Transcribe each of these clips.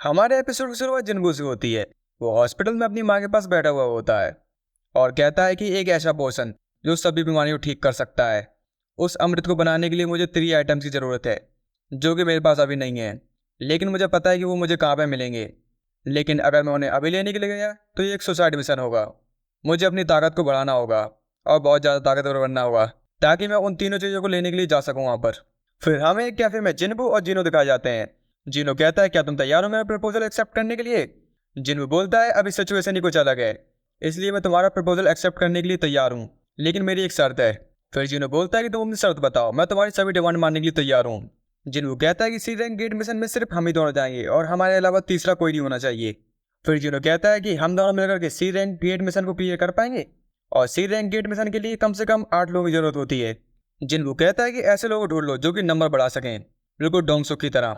हमारे एपिसोड की शुरुआत जिन्गू से होती है। वो हॉस्पिटल में अपनी माँ के पास बैठा हुआ होता है और कहता है कि एक ऐसा पोषण जो सभी बीमारियों को ठीक कर सकता है। उस अमृत को बनाने के लिए मुझे 3 आइटम्स की ज़रूरत है जो कि मेरे पास अभी नहीं है, लेकिन मुझे पता है कि वो मुझे कहाँ पे मिलेंगे। लेकिन अगर मैं उन्हें अभी लेने के लिए गया तो ये एक सुसाइड मिशन होगा। मुझे अपनी ताकत को बढ़ाना होगा और बहुत ज़्यादा ताकतवर बनना होगा ताकि मैं उन तीनों चीज़ों को लेने के लिए जा सकूँ वहाँ पर। फिर हमें एक कैफे में जिन्बू और जीनो दिखाए जाते हैं। जीनो कहता है क्या तुम तैयार हो मेरा प्रपोजल एक्सेप्ट करने के लिए। जिन्बू बोलता है अभी सिचुएशन ही कुछ अलग है, इसलिए मैं तुम्हारा प्रपोजल एक्सेप्ट करने के लिए तैयार हूँ, लेकिन मेरी एक शर्त है। फिर जिन्हो बोलता है कि तुम अपनी शर्त बताओ, मैं तुम्हारी सभी डिमांड मानने के लिए तैयार हूँ। जिन्हो कहता है कि सी रैंक गेट मिशन में सिर्फ हम ही दोनों जाएंगे और हमारे अलावा तीसरा कोई नहीं होना चाहिए। फिर जिन्हो कहता है कि हम दोनों मिलकर के सी रैंक गेट मिशन को क्लियर कर पाएंगे और सी रैंक गेट मिशन के लिए कम से कम 8 लोगों की जरूरत होती है। जिन्हो कहता है कि ऐसे लोग ढूंढ लो जो कि नंबर बढ़ा सकें, बिल्कुल डोंगसुक की तरह।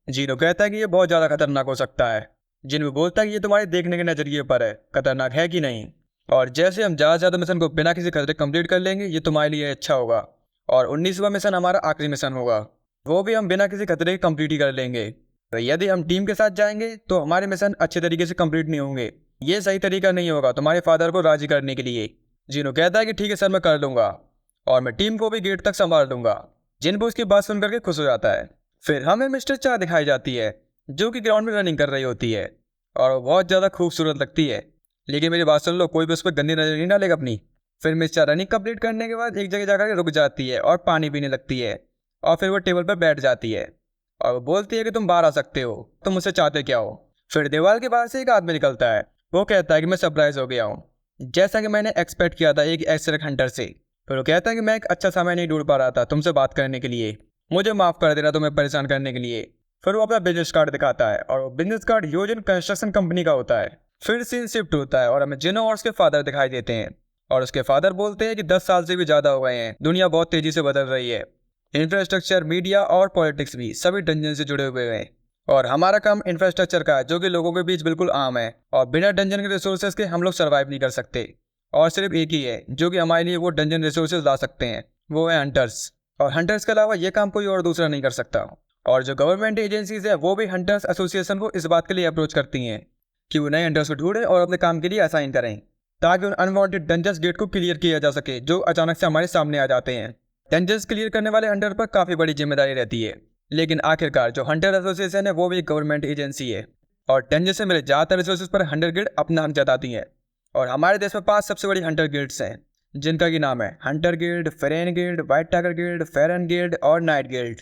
जीनो कहता है कि ये बहुत ज़्यादा खतरनाक हो सकता है। जिन्हो बोलता है कि ये तुम्हारे देखने के नज़रिए पर है, खतरनाक है कि नहीं। और जैसे हम ज़्यादा से ज़्यादा मिशन को बिना किसी खतरे कंप्लीट कर लेंगे ये तुम्हारे लिए अच्छा होगा। और 19वां मिशन हमारा आखिरी मिशन होगा, वो भी हम बिना किसी खतरे के कंप्लीट ही कर लेंगे। तो यदि हम टीम के साथ जाएंगे तो हमारे मिशन अच्छे तरीके से कंप्लीट नहीं होंगे। ये सही तरीका नहीं होगा तुम्हारे फादर को राजी करने के लिए। जिनो कहता है कि ठीक है सर, मैं कर लूँगा और मैं टीम को भी गेट तक संभाल लूँगा। जिनको उसकी बात सुन करके खुश हो जाता है। फिर हमें मिस्टर चा दिखाई जाती है जो कि ग्राउंड में रनिंग कर रही होती है और वो बहुत ज़्यादा खूबसूरत लगती है। लेकिन मेरी बात सुन लो, कोई भी उस पर गंदी नजर नहीं डालेगा अपनी। फिर मिस चा रनिंग कंप्लीट करने के बाद एक जगह जाकर रुक जाती है और पानी पीने लगती है और फिर वो टेबल पर बैठ जाती है और वो बोलती है कि तुम बाहर आ सकते हो, तुम मुझसे चाहते क्या हो। फिर दीवार के बाहर से एक आदमी निकलता है। वो कहता है कि मैं सरप्राइज हो गया हूँ, जैसा कि मैंने एक्सपेक्ट किया था एक एक्सरेक हंटर से। फिर वो कहता है कि मैं एक अच्छा समय नहीं ढूंढ पा रहा था तुमसे बात करने के लिए, मुझे माफ़ कर देना तुम्हें परेशान करने के लिए। फिर वो अपना बिजनेस कार्ड दिखाता है और वो बिजनेस कार्ड यूजन कंस्ट्रक्शन कंपनी का होता है। फिर सीन शिफ्ट होता है और हमें जिनो और उसके फादर दिखाई देते हैं और उसके फादर बोलते हैं कि 10 साल से भी ज़्यादा हो गए हैं, दुनिया बहुत तेज़ी से बदल रही है। इंफ्रास्ट्रक्चर, मीडिया और पॉलिटिक्स भी सभी डंजन से जुड़े हुए हैं और हमारा काम इंफ्रास्ट्रक्चर का है जो कि लोगों के बीच बिल्कुल आम है और बिना डंजन के रिसोर्सेज के हम लोग सर्वाइव नहीं कर सकते। और सिर्फ एक ही है जो कि हमारे लिए वो डंजन रिसोर्सेज ला सकते हैं, वो है हंटर्स। और हंटर्स के अलावा ये काम कोई और दूसरा नहीं कर सकता। और जो गवर्नमेंट एजेंसीज है वो भी हंटर्स एसोसिएशन को इस बात के लिए अप्रोच करती हैं कि वो नए हंटर्स को ढूंढें और अपने काम के लिए असाइन करें ताकि उन अनवांटेड डंजन्स गेट को क्लियर किया जा सके जो अचानक से हमारे सामने आ जाते हैं। डंजन्स क्लियर करने वाले हंटर पर काफ़ी बड़ी जिम्मेदारी रहती है, लेकिन आखिरकार जो हंटर एसोसिएशन है वो भी एक गवर्नमेंट एजेंसी है और डंजन से मिले ज़्यादातर रिसोर्सेज पर हंटर गिल्ड अपना हक जताती है। और हमारे देश में 5 सबसे बड़ी हंटर गिल्ड्स हैं जिनका की नाम है हंटर गिल्ड, फेरेन गिल्ड, व्हाइट टाइगर गिल्ड, फेरन गिल्ड और नाइट गिल्ड।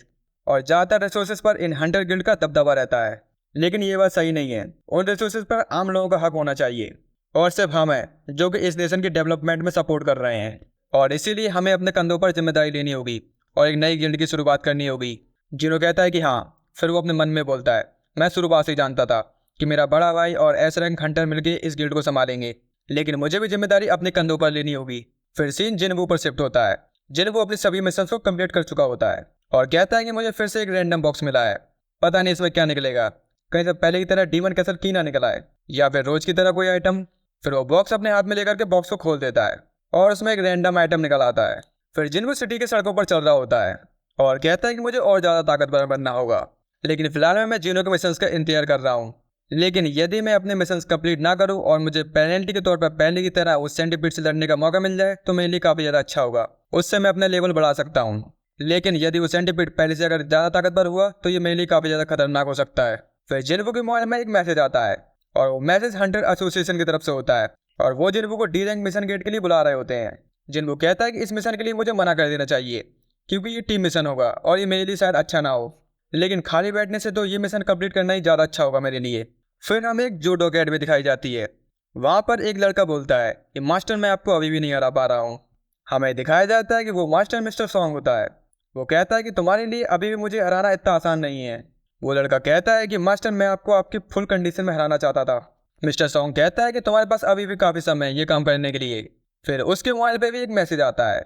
और ज़्यादातर रिसोर्सेज पर इन हंटर गिल्ड का दबदबा रहता है, लेकिन ये बात सही नहीं है। उन रिसोर्सेज पर आम लोगों का हक होना चाहिए और सिर्फ हम हैं जो कि इस नेशन के डेवलपमेंट में सपोर्ट कर रहे हैं। और इसीलिए हमें अपने कंधों पर जिम्मेदारी लेनी होगी और एक नई गिल्ड की शुरुआत करनी होगी। जिनो कहता है कि हाँ। फिर वो अपने मन में बोलता है मैं शुरुआत से ही जानता था कि मेरा बड़ा भाई और एस रैंक हंटर मिलकर इस गिल्ड को संभालेंगे, लेकिन मुझे भी जिम्मेदारी अपने कंधों पर लेनी होगी। फिर सीन जिनवू पर शिफ्ट होता है। जिनवू अपनी सभी मिशंस को कंप्लीट कर चुका होता है और कहता है कि मुझे फिर से एक रैंडम बॉक्स मिला है, पता नहीं इसमें क्या निकलेगा, कहीं से पहले की तरह डीमन कैसल की ना निकला है या फिर रोज की तरह कोई आइटम। फिर वो बॉक्स अपने हाथ में लेकर के बॉक्स को खोल देता है और उसमें एक रैंडम आइटम निकल आता है। फिर जिनवू सिटी के सड़कों पर चल रहा होता है और कहता है कि मुझे और ज़्यादा ताकतवर बनना होगा, लेकिन फिलहाल मैं जिनो के मिशंस का इंतजार कर रहा हूँ। लेकिन यदि मैं अपने मिशंस कंप्लीट ना करूँ और मुझे पेनल्टी के तौर पर पहले की तरह उस सेंटीपीड से लड़ने का मौका मिल जाए तो मेरे लिए काफ़ी ज़्यादा अच्छा होगा, उससे मैं अपना लेवल बढ़ा सकता हूँ। लेकिन यदि वो सेंटीपीड पहले से अगर ज़्यादा ताकतवर हुआ तो ये मेरे लिए काफ़ी ज़्यादा खतरनाक हो सकता है। फिर जिनवू के मोबाइल में एक मैसेज आता है और वो मैसेज हंटर एसोसिएशन की तरफ से होता है और वो जिनवू को डी रैंक मिशन गेट के लिए बुला रहे होते हैं। जिनवू कहता है कि इस मिशन के लिए मुझे मना कर देना चाहिए क्योंकि ये टीम मिशन होगा और ये मेरे लिए शायद अच्छा ना हो, लेकिन खाली बैठने से तो ये मिशन कंप्लीट करना ही ज़्यादा अच्छा होगा मेरे लिए। फिर हमें एक जूडो अकेडमी दिखाई जाती है। वहाँ पर एक लड़का बोलता है कि मास्टर मैं आपको अभी भी नहीं हरा पा रहा हूँ। हमें दिखाया जाता है कि वो मास्टर मिस्टर सॉन्ग होता है। वो कहता है कि तुम्हारे लिए अभी भी मुझे हराना इतना आसान नहीं है। वो लड़का कहता है कि मास्टर मैं आपको आपकी फुल कंडीशन में हराना चाहता था। मिस्टर सॉन्ग कहता है कि तुम्हारे पास अभी भी काफ़ी समय है ये काम करने के लिए। फिर उसके मोबाइल पे भी एक मैसेज आता है।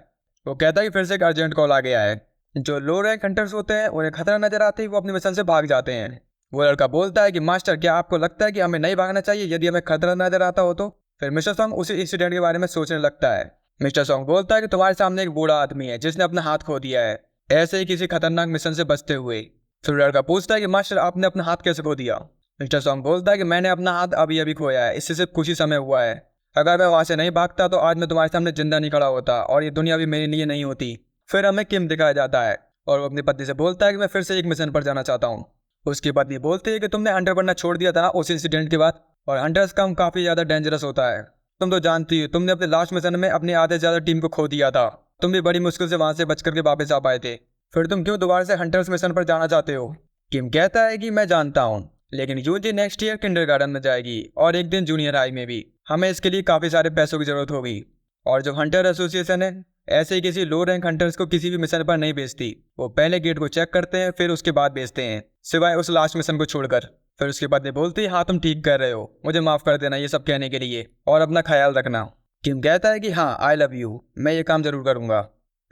वो कहता है कि फिर से एक अर्जेंट कॉल आ गया है। जो लो रैंक हंटर्स होते हैं उन्हें खतरा नजर आते ही वो अपने मिशन से भाग जाते हैं। वो लड़का बोलता है कि मास्टर क्या आपको लगता है कि हमें नहीं भागना चाहिए यदि हमें खतरा नजर आता हो तो। फिर मिस्टर सॉन्ग उसी इंसिडेंट के बारे में सोचने लगता है। मिस्टर सॉन्ग बोलता है कि तुम्हारे सामने एक बूढ़ा आदमी है जिसने अपना हाथ खो दिया है, ऐसे ही किसी खतरनाक मिशन से बचते हुए। फिर लड़का पूछता है कि मास्टर आपने अपना हाथ कैसे खो दिया। मिस्टर सॉन्ग बोलता है कि मैंने अपना हाथ अभी अभी खोया है, इससे सिर्फ कुछ ही समय हुआ है। अगर मैं वहाँ से नहीं भागता तो आज मैं तुम्हारे सामने जिंदा नहीं खड़ा होता और ये दुनिया भी मेरे लिए नहीं होती। फिर हमें किम दिखाया जाता है और वो अपनी पत्नी से बोलता है कि मैं फिर से एक मिशन पर जाना चाहता हूँ। उसकी पत्नी बोलती है कि तुमने हंटर बनना छोड़ दिया था उस इंसिडेंट के बाद, और हंटर्स काम काफ़ी ज़्यादा डेंजरस होता है। तुम तो जानती हो तुमने अपने लास्ट मिशन में अपनी आधे से ज़्यादा टीम को खो दिया था। तुम भी बड़ी मुश्किल से वहाँ से बच करके वापस आ पाए थे। फिर तुम क्यों दोबारा से हंटर्स मिशन पर जाना चाहते हो? किम कहता है कि मैं जानता हूँ, लेकिन यूजी नेक्स्ट ईयर किंडरगार्टन में जाएगी और एक दिन जूनियर हाई में भी। हमें इसके लिए काफ़ी सारे पैसों की ज़रूरत होगी, और जो हंटर एसोसिएशन है ऐसे ही किसी लो रैंक हंटर्स को किसी भी मिशन पर नहीं भेजती। वो पहले गेट को चेक करते हैं फिर उसके बाद भेजते हैं, सिवाय उस लास्ट मिशन को छोड़कर। फिर उसके बाद बोलती है हाँ तुम ठीक कर रहे हो, मुझे माफ़ कर देना ये सब कहने के लिए, और अपना ख्याल रखना। किम कहता है कि हाँ आई लव यू, मैं ये काम जरूर करूँगा।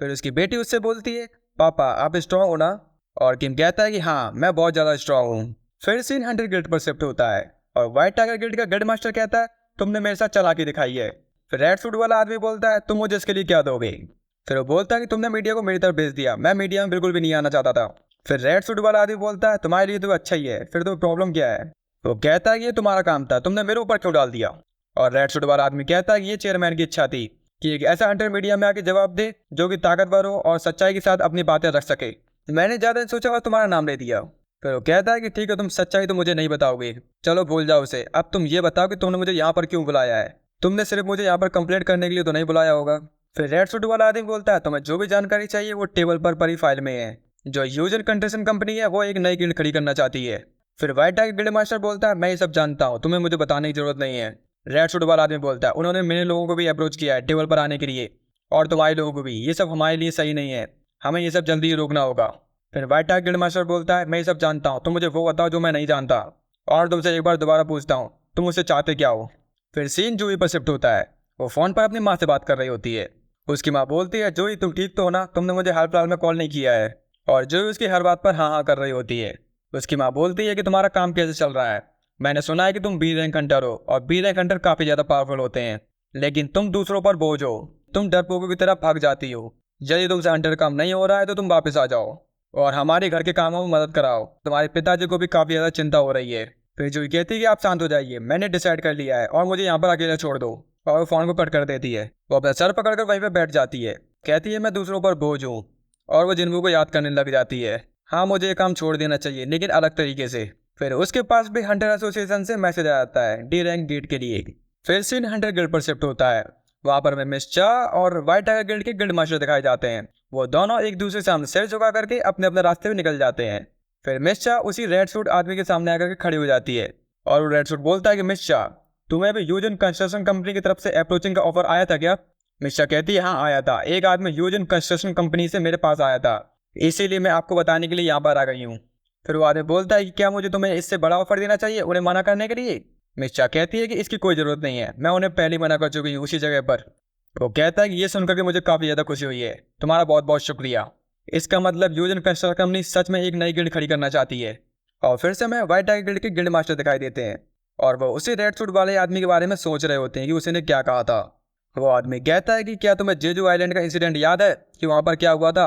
फिर उसकी बेटी उससे बोलती है पापा आप स्ट्रांग हो ना? और किम कहता है कि हाँ मैं बहुत ज़्यादा स्ट्रांग हूँ। फिर सीन हंटर गिल्ड पर शिफ्ट होता है और व्हाइट टाइगर गिल्ड का गिल्ड मास्टर कहता है तुमने मेरे साथ चालाकी दिखाई है। फिर रेड सूट वाला आदमी बोलता है तुम मुझे इसके लिए क्या दोगे? फिर वो बोलता है कि तुमने मीडिया को मेरी तरफ भेज दिया, मैं मीडिया में बिल्कुल भी नहीं आना चाहता था। फिर रेड सूट वाला आदमी बोलता है तुम्हारे लिए तो अच्छा ही है, फिर तो प्रॉब्लम क्या है? वो कहता है कि ये तुम्हारा काम था, तुमने मेरे ऊपर क्यों डाल दिया? और रेड सूट वाला आदमी कहता है कि ये चेयरमैन की इच्छा थी कि एक ऐसा हंटर मीडिया में आके जवाब दे जो कि ताकतवर हो और सच्चाई के साथ अपनी बातें रख सके। मैंने ज़्यादा सोचा और तुम्हारा नाम ले दिया। फिर वो कहता है कि ठीक है तुम सच्चाई तो मुझे नहीं बताओगे, चलो भूल जाओ उसे। अब तुम ये बताओ कि तुमने मुझे यहाँ पर क्यों बुलाया है? तुमने सिर्फ मुझे यहाँ पर कंप्लेंट करने के लिए तो नहीं बुलाया होगा। फिर रेड सूट वाला आदमी बोलता है तुम्हें जो भी जानकारी चाहिए वो टेबल पर पड़ी फाइल में है। जो यूजर कंस्ट्रक्शन कंपनी है वो एक नई गिल्ड खड़ी करना चाहती है। फिर व्हाइट टाइगर गिल्ड मास्टर बोलता है मैं ये सब जानता हूँ, तुम्हें मुझे बताने की जरूरत नहीं है। रेड सूट वाला आदमी बोलता है उन्होंने मेरे लोगों को भी अप्रोच किया है टेबल पर आने के लिए, और तुम्हारे लोगों को भी। ये सब हमारे लिए सही नहीं है, हमें ये सब जल्दी ही रोकना होगा। फिर व्हाइट टाइगर गिल्ड मास्टर बोलता है मैं ये सब जानता हूँ, तुम मुझे वो बताओ जो मैं नहीं जानता, और तुमसे एक बार दोबारा पूछता हूँ तुम मुझसे चाहते क्या हो? फिर सीन जूही पर शिफ्ट होता है। वो फ़ोन पर अपनी माँ से बात कर रही होती है। उसकी माँ बोलती है जूही तुम ठीक तो हो ना, तुमने मुझे हाल फिलहाल में कॉल नहीं किया है। और जूही उसकी हर बात पर हाँ हाँ कर रही होती है। उसकी माँ बोलती है कि तुम्हारा काम कैसे चल रहा है? मैंने सुना है कि तुम बी रैंक हंटर हो, और बी रैंक हंटर काफ़ी ज़्यादा पावरफुल होते हैं, लेकिन तुम दूसरों पर बोझ हो। तुम डरपोकों की तरह भाग जाती हो। यदि तुमसे हंटर काम नहीं हो रहा है तो तुम वापस आ जाओ और हमारे घर के कामों में मदद कराओ। तुम्हारे पिताजी को भी काफ़ी ज़्यादा चिंता हो रही है। फिर जूही कहती है कि आप शांत हो जाइए, मैंने डिसाइड कर लिया है और मुझे यहाँ पर अकेला छोड़ दो। और वो फ़ोन को कट कर देती है। वो अपना सर पकड़कर वहीं पर बैठ जाती है, कहती है मैं दूसरों पर बोझ हूँ, और वो जिन्हों को याद करने लग जाती है। हाँ मुझे ये काम छोड़ देना चाहिए, लेकिन अलग तरीके से। फिर उसके पास भी हंटर एसोसिएशन से मैसेज आ जाता है डी रैंक गेट के लिए। फिर सीन हंटर गिल्ड पर शिफ्ट होता है। वहाँ पर मिस चा और व्हाइट टाइगर गिल्ड के गिल्ड मास्टर दिखाए जाते हैं। वो दोनों एक दूसरे सामने सिर झुका करके अपने अपने रास्ते में निकल जाते हैं। फिर मिस चा उसी रेड सूट आदमी के सामने आकर के खड़ी हो जाती है, और वो रेड सूट बोलता है कि मिस चा तुम्हें भी यूजन कंस्ट्रक्शन कंपनी की तरफ से अप्रोचिंग का ऑफर आया था क्या? मिस चा कहती है हाँ आया था, एक आदमी यूजन कंस्ट्रक्शन कंपनी से मेरे पास आया था, इसीलिए मैं आपको बताने के लिए यहाँ पर आ गई हूँ। फिर वो आदमी बोलता है कि क्या मुझे तुम्हें इससे बड़ा ऑफर देना चाहिए उन्हें मना करने के लिए? मिस चा कहती है कि इसकी कोई ज़रूरत नहीं है, मैं उन्हें पहले मना कर चुकी हूँ उसी जगह पर। वो कहता है कि ये सुनकर के मुझे काफ़ी ज़्यादा खुशी हुई है, तुम्हारा बहुत बहुत शुक्रिया। इसका मतलब यूजन कंस्ट्रक्शन कंपनी सच में एक नई गिल्ड खड़ी करना चाहती है। और फिर से हमें व्हाइट टाइगर गिल्ड के गिल्ड मास्टर दिखाई देते हैं, और वो उसी रेड सूट वाले आदमी के बारे में सोच रहे होते हैं कि उसने क्या कहा था। वो आदमी कहता है कि क्या तुम्हें जेजू आइलैंड का इंसिडेंट याद है कि वहाँ पर क्या हुआ था?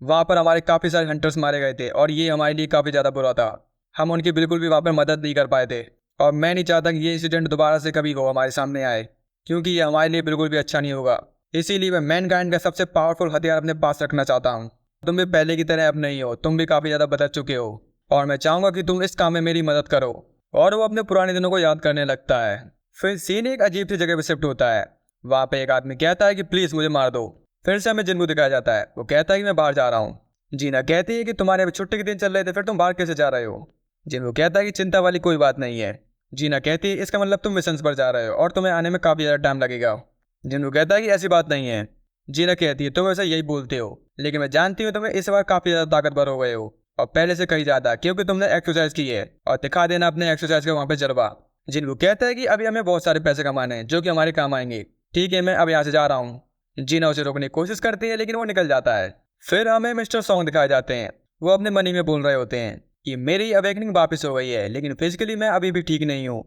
वहाँ पर हमारे काफ़ी सारे हंटर्स मारे गए थे और ये हमारे लिए काफ़ी ज़्यादा बुरा था। हम उनकी बिल्कुल भी वहाँ पर मदद नहीं कर पाए थे, और मैं नहीं चाहता कि ये इंसिडेंट दोबारा से कभी हो हमारे सामने आए, क्योंकि ये हमारे लिए बिल्कुल भी अच्छा नहीं होगा। इसीलिए मैं मैनकाइंड का सबसे पावरफुल हथियार अपने पास रखना चाहता हूँ। तुम भी पहले की तरह अब नहीं हो, तुम भी काफ़ी ज़्यादा बदल चुके हो, और मैं चाहूँगा कि तुम इस काम में मेरी मदद करो। और वो अपने पुराने दिनों को याद करने लगता है। फिर सीन एक अजीब सी जगह पर शिफ्ट होता है। वहाँ पे एक आदमी कहता है कि प्लीज़ मुझे मार दो। फिर से हमें जिन्नू दिखाया जाता है। वो कहता है कि मैं बाहर जा रहा हूँ। जीना कहती है कि तुम्हारे अभी छुट्टी के दिन चल रहे थे, फिर तुम बाहर कैसे जा रहे हो? जिन्नू कहता है कि चिंता वाली कोई बात नहीं है। जीना कहती है इसका मतलब तुम मिशंस पर जा रहे हो और तुम्हें आने में काफ़ी ज़्यादा टाइम लगेगा। जिन्नू कहता है कि ऐसी बात नहीं है। जीना कहती है तुम वैसे यही बोलते हो, लेकिन मैं जानती हूँ तुम्हें इस बार काफ़ी ज़्यादा ताकतवर हो गए हो, और पहले से कहीं ज़्यादा, क्योंकि तुमने एक्सरसाइज की है, और दिखा देना अपने एक्सरसाइज का वहाँ पे जलवा। जिन्नू कहता है कि अभी हमें बहुत सारे पैसे कमाने हैं जो कि हमारे काम आएंगे। ठीक है मैं अब यहाँ से जा रहा हूँ। जीना उसे रोकने की कोशिश करती है, लेकिन वो निकल जाता है। फिर हमें मिस्टर सॉन्ग दिखाए जाते हैं। वो अपने मनी में बोल रहे होते हैं कि मेरी अवेकनिंग वापस हो गई है, लेकिन फिजिकली मैं अभी भी ठीक नहीं हूँ,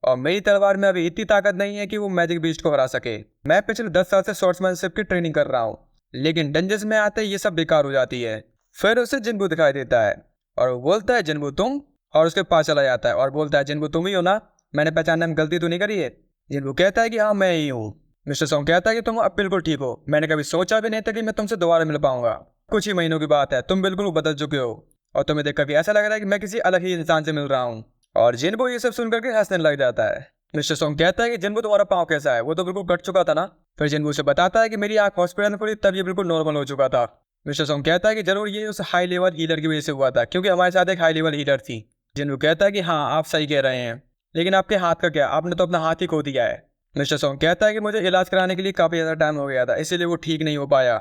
और मेरी तलवार में अभी इतनी ताकत नहीं है कि वो मैजिक बीस्ट को हरा सके। मैं पिछले 10 साल से शॉर्ट्समैनशिप की ट्रेनिंग कर रहा हूँ, लेकिन डंजन्स में आते ये सब बेकार हो जाती है। फिर उसे जिन्बू दिखाई देता है, और वो बोलता है जिन्बू तुम? और उसके पास चला जाता है और बोलता है, जिनको तुम ही हो ना, मैंने पहचानने में गलती तो नहीं करी है? जिनको कहता है कि हाँ मैं ही हूँ। मिस्टर सॉन्ग कहता है कि तुम अब बिल्कुल ठीक हो, मैंने कभी सोचा भी नहीं था कि मैं तुमसे दोबारा मिल पाऊंगा। कुछ ही महीनों की बात है, तुम बिल्कुल बदल चुके हो और तुम्हें देखकर भी ऐसा लग रहा है कि मैं किसी अलग ही इंसान से मिल रहा हूँ। और जिनको ये सब सुनकर के हंसने लग जाता है। मिस्टर सॉन्ग कहता है कि जिनको तुम्हारा पाँव कैसा है, वो तो बिल्कुल कट चुका था ना? फिर जिनको उसे बताता है कि मेरी आँख हॉस्पिटल में पड़ी तब ये बिल्कुल नॉर्मल हो चुका था। मिस्टर सॉन्ग कहता है कि जरूर ये उस हाई लेवल हीलर की वजह से हुआ था, क्योंकि हमारे साथ एक हाई लेवल हीलर थी। जिनको कहता है कि हाँ आप सही कह रहे हैं, लेकिन आपके हाथ का क्या, आपने तो अपना हाथ ही खो दिया है। मिस्टर सॉन्ग कहता है कि मुझे इलाज कराने के लिए काफ़ी ज़्यादा टाइम हो गया था, इसीलिए वो ठीक नहीं हो पाया।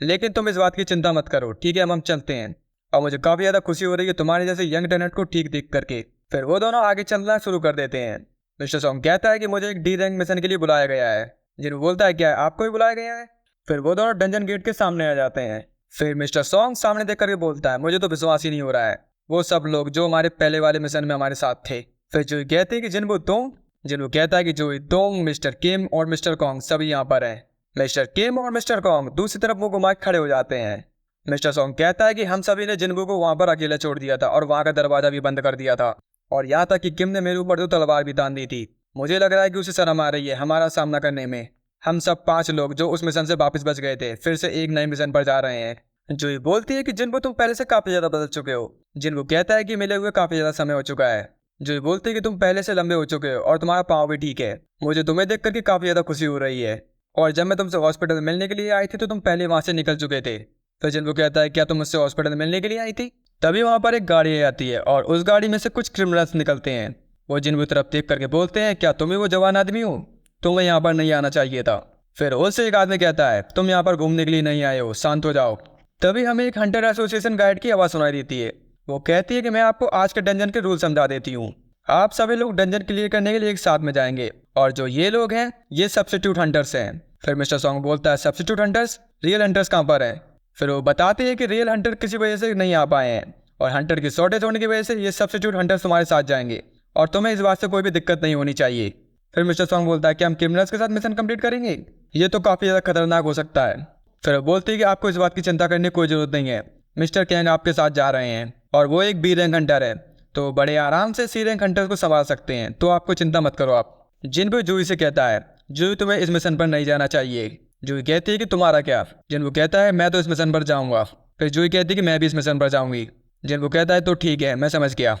लेकिन तुम इस बात की चिंता मत करो, ठीक है, हम चलते हैं। और मुझे काफ़ी ज़्यादा खुशी हो रही है तुम्हारे जैसे यंग टैलेंट को ठीक देख करके। फिर वो दोनों आगे चलना शुरू कर देते हैं। मिस्टर सॉन्ग कहता है कि मुझे एक डी रैंक मिशन के लिए बुलाया गया है। जिनको बोलता है, क्या आपको भी बुलाया गया है? फिर वो दोनों डंजन गेट के सामने आ जाते हैं। फिर मिस्टर सॉन्ग सामने देख करके बोलता है, मुझे तो विश्वास ही नहीं हो रहा है, वो सब लोग जो हमारे पहले वाले मिशन में हमारे साथ थे। फिर जो कहते हैं कि जिनको तुम, जिनको कहता है कि जो तुम, मिस्टर किम और मिस्टर कॉन्ग सभी यहाँ पर हैं। मिस्टर किम और मिस्टर कॉन्ग दूसरी तरफ मुंह घुमा के खड़े हो जाते हैं। मिस्टर सॉन्ग कहता है कि हम सभी ने जिनको को वहाँ पर अकेला छोड़ दिया था और वहाँ का दरवाजा भी बंद कर दिया था, और यहाँ तक कि किम ने मेरे ऊपर तो तलवार भी तान दी थी। मुझे लग रहा है कि उसे शर्म आ रही है हमारा सामना करने में। हम सब 5 लोग जो उस मिशन से वापस बच गए थे, फिर से एक नए मिशन पर जा रहे हैं। जो ये बोलती है कि जिनको तुम पहले से काफ़ी ज़्यादा बदल चुके हो। जिनको कहता है कि मिले हुए काफ़ी ज़्यादा समय हो चुका है। जो ये बोलती है कि तुम पहले से लंबे हो चुके हो और तुम्हारा पाँव भी ठीक है। मुझे तुम्हें देख करके काफ़ी ज़्यादा खुशी हो रही है, और जब मैं तुमसे हॉस्पिटल मिलने के लिए आई थी तो तुम पहले वहाँ से निकल चुके थे। फिर जिनको कहता है, क्या तुम मुझसे हॉस्पिटल मिलने के लिए आई थी? तभी वहाँ पर एक गाड़ी आती है और उस गाड़ी में से कुछ क्रिमिनल्स निकलते हैं। वो जिनको तरफ देख करके बोलते हैं, क्या तुम ही वो जवान आदमी हो? तुम्हें यहाँ पर नहीं आना चाहिए था। फिर उससे एक आदमी कहता है, तुम यहाँ पर घूमने के लिए नहीं आए हो, शांत हो जाओ। तभी हमें एक हंटर एसोसिएशन गाइड की आवाज़ सुनाई देती है। वो कहती है कि मैं आपको आज के डंजन के रूल समझा देती हूँ। आप सभी लोग डंजन क्लियर करने के लिए एक साथ में जाएंगे, और जो ये लोग हैं ये सब्स्टिट्यूट हंटर्स हैं। फिर मिस्टर सॉन्ग बोलता है, सब्स्टिट्यूट हंटर्स? रियल हंटर्स कहाँ पर हैं? फिर वो बताते हैं कि रियल हंटर किसी वजह से नहीं आ पाए हैं, और हंटर की शॉर्टेज होने की वजह से ये सब्स्टिट्यूट हंटर्स तुम्हारे साथ जाएंगे, और तुम्हें इस बात से कोई भी दिक्कत नहीं होनी चाहिए। फिर मिस्टर सॉन्ग बोलता है कि हम क्रिमिनल्स के साथ मिशन कंप्लीट करेंगे, ये तो काफ़ी ज़्यादा खतरनाक हो सकता है। फिर वो बोलती है कि आपको इस बात की चिंता करने की कोई ज़रूरत नहीं है, मिस्टर कैंग आपके साथ जा रहे हैं, और वो एक बी रैंक हंटर है, तो बड़े आराम से सी रैंक हंटर को संभाल सकते हैं, तो आपको चिंता मत करो आप। जिन भी जूही से कहता है, जूही तुम्हें इस मिशन पर नहीं जाना चाहिए। जूही कहती है कि तुम्हारा क्या? जिनको कहता है, मैं तो इस मिशन पर जाऊँगा। फिर जूही कहती है कि मैं भी इस मिशन पर जाऊँगी। जिनको कहता है, तो ठीक है, मैं समझ गया।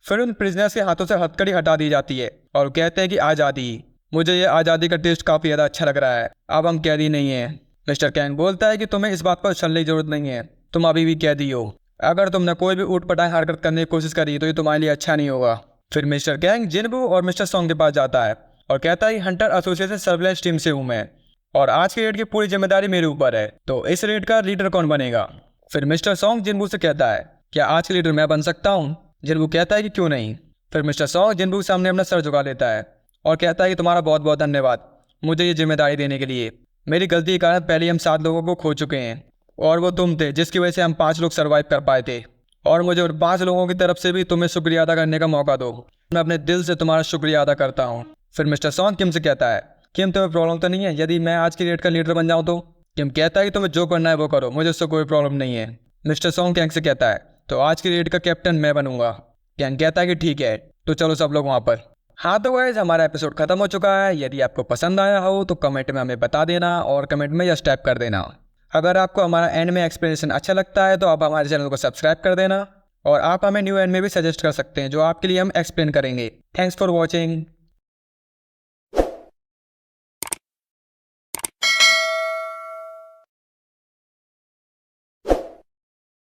फिर उन प्रिजनर्स के हाथों से हथकड़ी हटा दी जाती है और कहते हैं कि आज़ादी, मुझे ये आज़ादी का टेस्ट काफ़ी ज़्यादा अच्छा लग रहा है, अब हम कैदी नहीं हैं। मिस्टर कैंग बोलता है कि तुम्हें इस बात पर चलने की जरूरत नहीं है, तुम अभी भी कैदी हो। अगर तुमने कोई भी ऊटपटांग हरकत करने की कोशिश करी तो ये तुम्हारे लिए अच्छा नहीं होगा। फिर मिस्टर कैंग जिनबू और मिस्टर सॉन्ग के पास जाता है और कहता है, हंटर एसोसिएशन सर्विलेंस टीम से हूँ मैं, और आज के रेड की पूरी जिम्मेदारी मेरे ऊपर है, तो इस रेड का लीडर कौन बनेगा? फिर मिस्टर सॉन्ग जिनबू से कहता है, क्या आज के लीडर मैं बन सकता हूँ? जिनबू कहता है कि क्यों नहीं। फिर मिस्टर सॉन्ग जिनबू के सामने अपना सर झुका लेता है और कहता है कि तुम्हारा बहुत बहुत धन्यवाद मुझे ये जिम्मेदारी देने के लिए। मेरी गलती के कारण पहले हम 7 लोगों को खो चुके हैं, और वो तुम थे जिसकी वजह से हम 5 लोग सर्वाइव कर पाए थे, और मुझे उन 5 लोगों की तरफ से भी तुम्हें शुक्रिया अदा करने का मौका दो। मैं अपने दिल से तुम्हारा शुक्रिया अदा करता हूँ। फिर मिस्टर सॉन्ग किम से कहता है, किम तुम्हें प्रॉब्लम तो नहीं है यदि मैं आज की रेड का लीडर बन जाऊँ तो? किम कहता है कि तुम्हें जो करना है वो करो, मुझे उससे कोई प्रॉब्लम नहीं है। मिस्टर सॉन्ग कैंग से कहता है, तो आज की रेड का कैप्टन मैं बनूंगा। कैंग कहता है कि ठीक है, तो चलो सब लोग वहाँ पर। हाँ तो गाइस, हमारा एपिसोड खत्म हो चुका है। यदि आपको पसंद आया हो तो कमेंट में हमें बता देना, और कमेंट में यस टाइप कर देना। अगर आपको हमारा एंड में एक्सप्लेनेशन अच्छा लगता है तो आप हमारे चैनल को सब्सक्राइब कर देना, और आप हमें न्यू एंड में भी सजेस्ट कर सकते हैं जो आपके लिए हम एक्सप्लेन करेंगे। Thanks for watching.